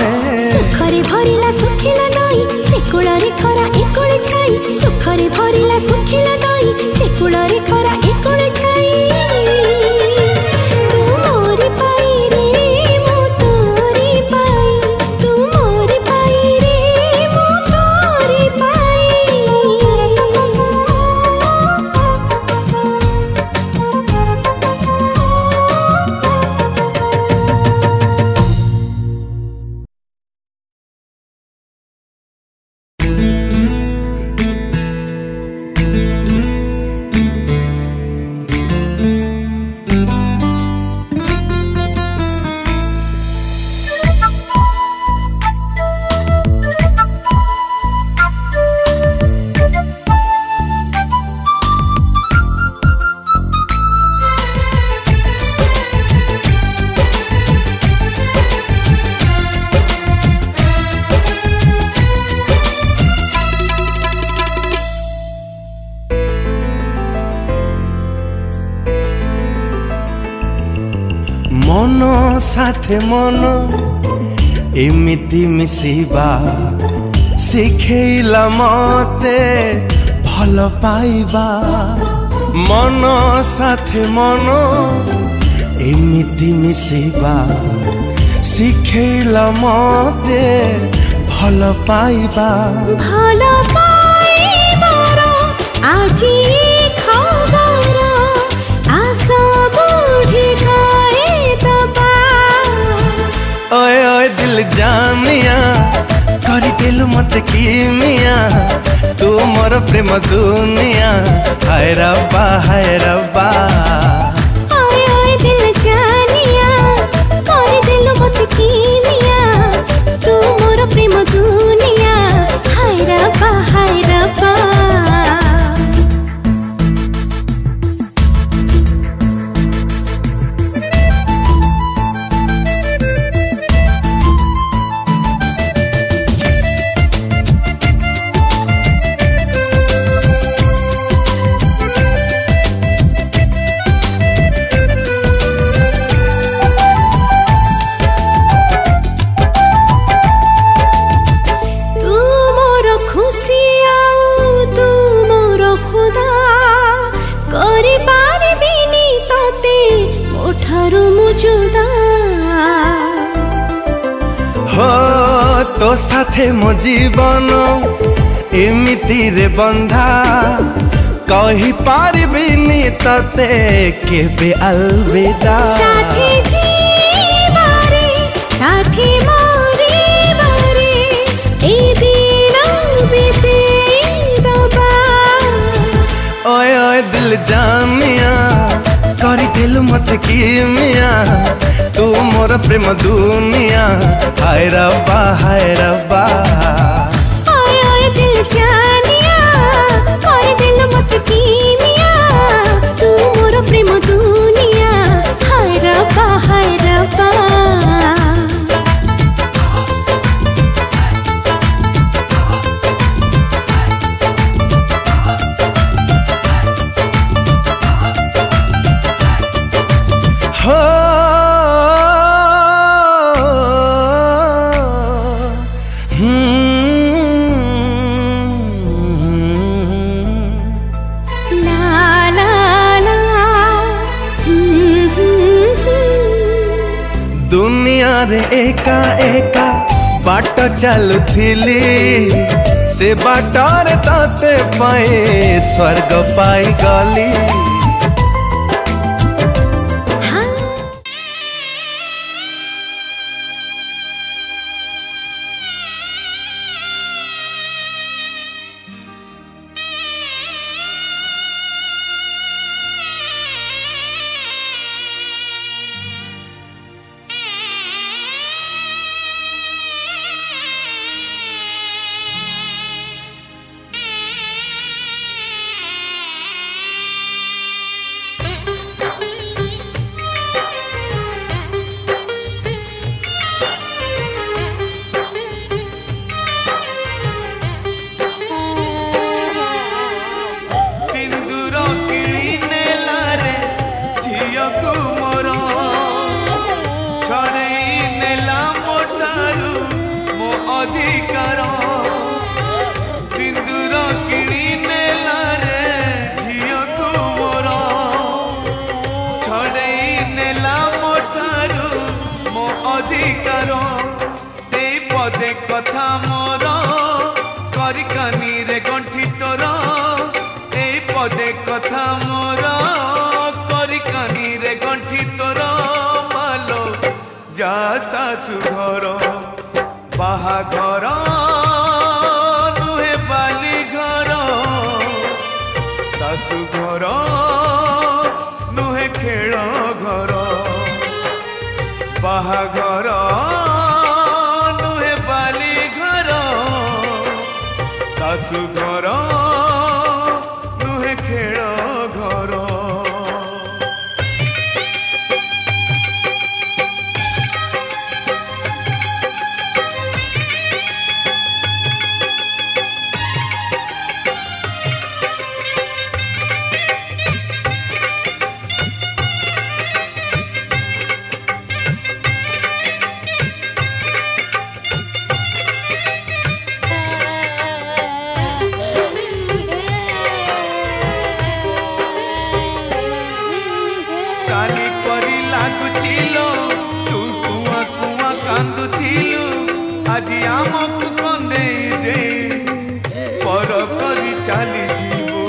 जीवने सुखरे भरिला सुखिला नई से कूଳରେ खरा एकोळे छाई सुखरे भरिला सुखिला नई से कूଳରେ खरा एकोळे छाई तू मोरी पाई रे मो तोरी पाई तू मोरी पाई रे मो तोरी पाई मन साथे मन एमिति मिसिबा शिखेला मते भल पाइबा मन साथे मन एमिति मिसिबा शिखेला मते भल पाइबा भल पाइबार आजी खबर आस बुढ़ी ओए ओए दिल जानिया करी दिलु मत किमिया तू मोर प्रेम दुनिया हाय रब्बा हाय रब्बा ओए ओए दिल जानिया करी दिलु मत किमिया तू मोर प्रेम दुनिया हाय रब्बा हाय रब्बा हो तो साथे मो जीवन एमिति रे बंधा कही पारिबिनी तते केबे अलविदा साथी जीवारे साथी मोरे बारे ए दिन बीते दबा ओए ओए दिल जानिया करी दिल मत किमिया तू मोर प्रेम दुनिया हाय रब्बा हाय रब्बा ओए ओए दिल जानिया करी दिल मत किमिया तू मोर प्रेम दुनिया हाय रब्बा हाय रब्बा रे एका एका बाट चलुथिली से बाटर ताते पाए स्वर्ग पाई गली अधिकार सिंदूर किणी नेला रे झियो को मोर छड़ेई नेला मोठारू मो अधिकार ए पदे कथा मोर करिकानी रे गंठी तोर ए पदे कथा मोर करिकानी रे गंठी तोर मालो जा सासु घर बाहाघर नुहे बाली घर सासु घर नुहे खेल घर बाहाघर नुहे बाली घर सासु घर नुहे खेल घर काली परी लागुचिलो तू कुआ कुआ कांदुथिलु आजी आमकु कंदे दे पर करी चाली जीवु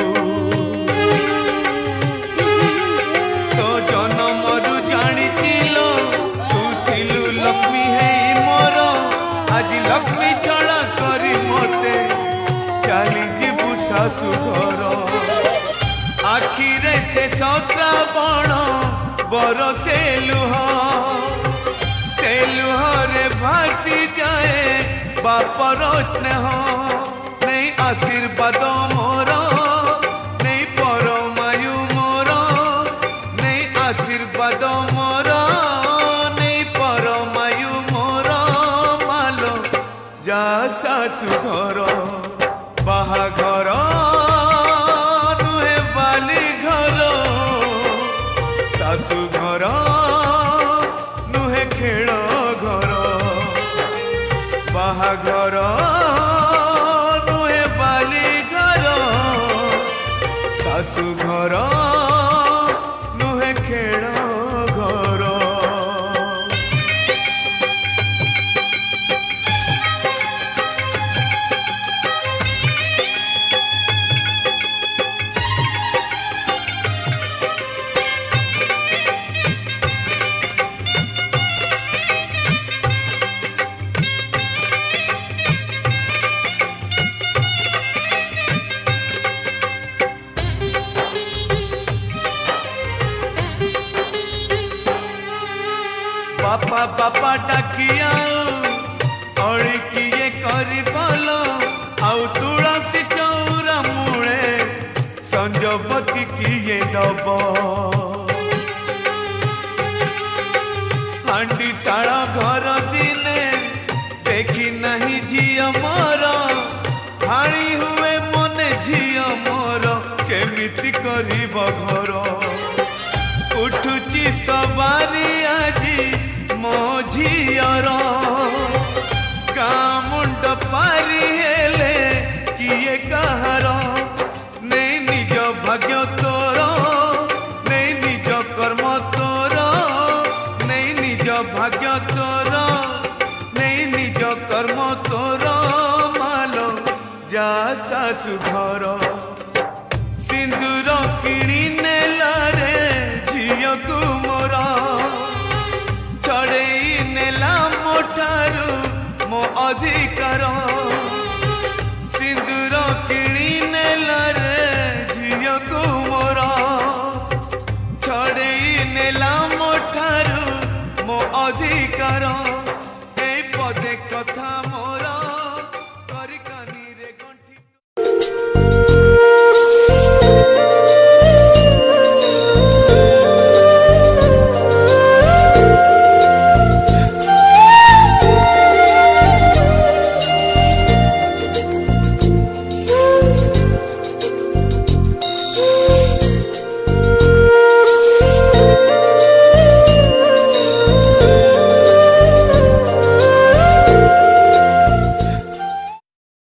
तो जनमरु जानिचिलो तू थिलु लक्ष्मी है मोर आजी लक्ष्मी छड़ा करी मते चाली जीवु सासु घर आखिरे से श्रावण बरसे लुह रे भासी जाए बापर स्नेह नहीं आशीर्वाद मोर नहीं परमायु मोर नहीं आशीर्वाद मोर नहीं परमायु मोर मालो जा सासु घर बाहाघर नुहे बाली घर सासु घर नुहे खेल घर बाहाघर नुहे बाली घर सासु घर नुहे खेल घर बापा बापा डाकिया अड़ी किए करी भल आउ तुलसी चौरा मूले संजपति किए दब हांडी शाला घर दिने देखी नहीं झियो मोर हाणी हुए मने झियो मोर केमिति करिब घर उठुची सवारी आजी मो झियर गाँ मुंड पारी हेले किए कहार नहीं निज भाग्य तोर नहीं निज कर्म तोर नहीं निज भाग्य तोर नहीं निज कर्म तोर मालो जा सासु घर सिंदूर किणी नेला रे झियो को मोर छड़ेई नेला मोठारू मो अधिकार सिंदूर किणी नेला रे झियो को मोर छड़ेई नेला मोठारू मो अधिकार ए पदे कथा मोर